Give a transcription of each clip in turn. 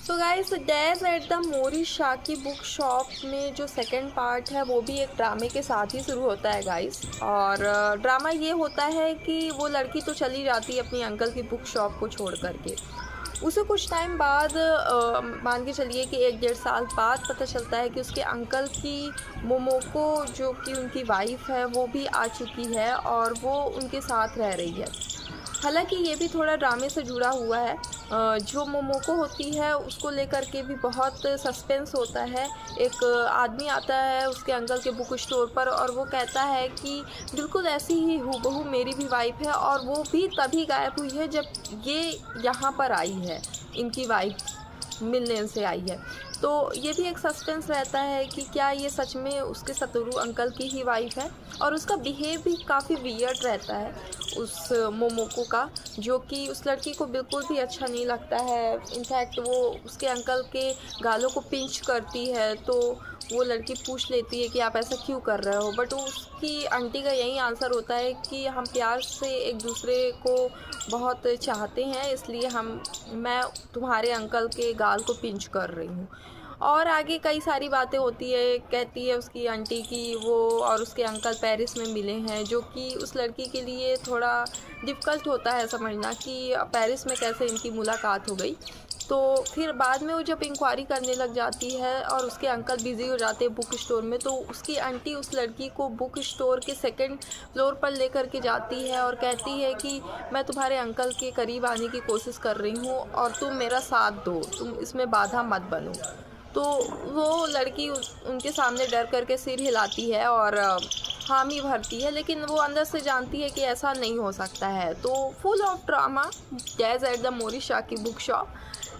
तो guys, days at the मोरी शाह की बुक शॉप में जो सेकंड पार्ट है वो भी एक ड्रामे के साथ ही शुरू होता है गाइस। और ड्रामा ये होता है कि वो लड़की तो चली जाती है अपनी अंकल की बुक शॉप को छोड़ करके। उसे कुछ टाइम बाद मान के चलिए कि 1-1.5 साल बाद पता चलता है कि उसके अंकल की मोमोको, जो कि उनकी वाइफ है, वो भी आ चुकी है और वो उनके साथ रह रही है। हालांकि ये भी थोड़ा ड्रामे से जुड़ा हुआ है। जो मोमोको होती है उसको लेकर के भी बहुत सस्पेंस होता है। एक आदमी आता है उसके अंकल के बुक स्टोर पर और वो कहता है कि बिल्कुल ऐसी ही हूबहू मेरी भी वाइफ है और वो भी तभी गायब हुई है जब ये यहाँ पर आई है, इनकी वाइफ मिलने से आई है। तो ये भी एक सस्पेंस रहता है कि क्या ये सच में उसके सतोरू अंकल की ही वाइफ है। और उसका बिहेव भी काफ़ी वियर्ड रहता है उस मोमोको का, जो कि उस लड़की को बिल्कुल भी अच्छा नहीं लगता है। इनफैक्ट वो उसके अंकल के गालों को पिंच करती है, तो वो लड़की पूछ लेती है कि आप ऐसा क्यों कर रहे हो, बट उसकी आंटी का यही आंसर होता है कि हम प्यार से एक दूसरे को बहुत चाहते हैं, इसलिए मैं तुम्हारे अंकल के गाल को पिंच कर रही हूँ। और आगे कई सारी बातें होती है। कहती है उसकी आंटी कि वो और उसके अंकल पेरिस में मिले हैं, जो कि उस लड़की के लिए थोड़ा डिफ़िकल्ट होता है समझना कि पेरिस में कैसे इनकी मुलाकात हो गई। तो फिर बाद में वो जब इंक्वायरी करने लग जाती है और उसके अंकल बिज़ी हो जाते हैं बुक स्टोर में, तो उसकी आंटी उस लड़की को बुक स्टोर के सेकंड फ्लोर पर लेकर के जाती है और कहती है कि मैं तुम्हारे अंकल के करीब आने की कोशिश कर रही हूँ और तुम मेरा साथ दो, तुम इसमें बाधा मत बनो। तो वो लड़की उनके सामने डर करके सिर हिलाती है और हामी भरती है, लेकिन वो अंदर से जानती है कि ऐसा नहीं हो सकता है। तो full of drama days at the मोरी शाह की बुक शॉप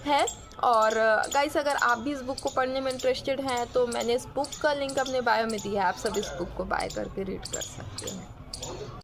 है। और गाइस, अगर आप भी इस बुक को पढ़ने में इंटरेस्टेड हैं तो मैंने इस बुक का लिंक अपने बायो में दिया है, आप सब इस बुक को बाय करके रीड कर सकते हैं।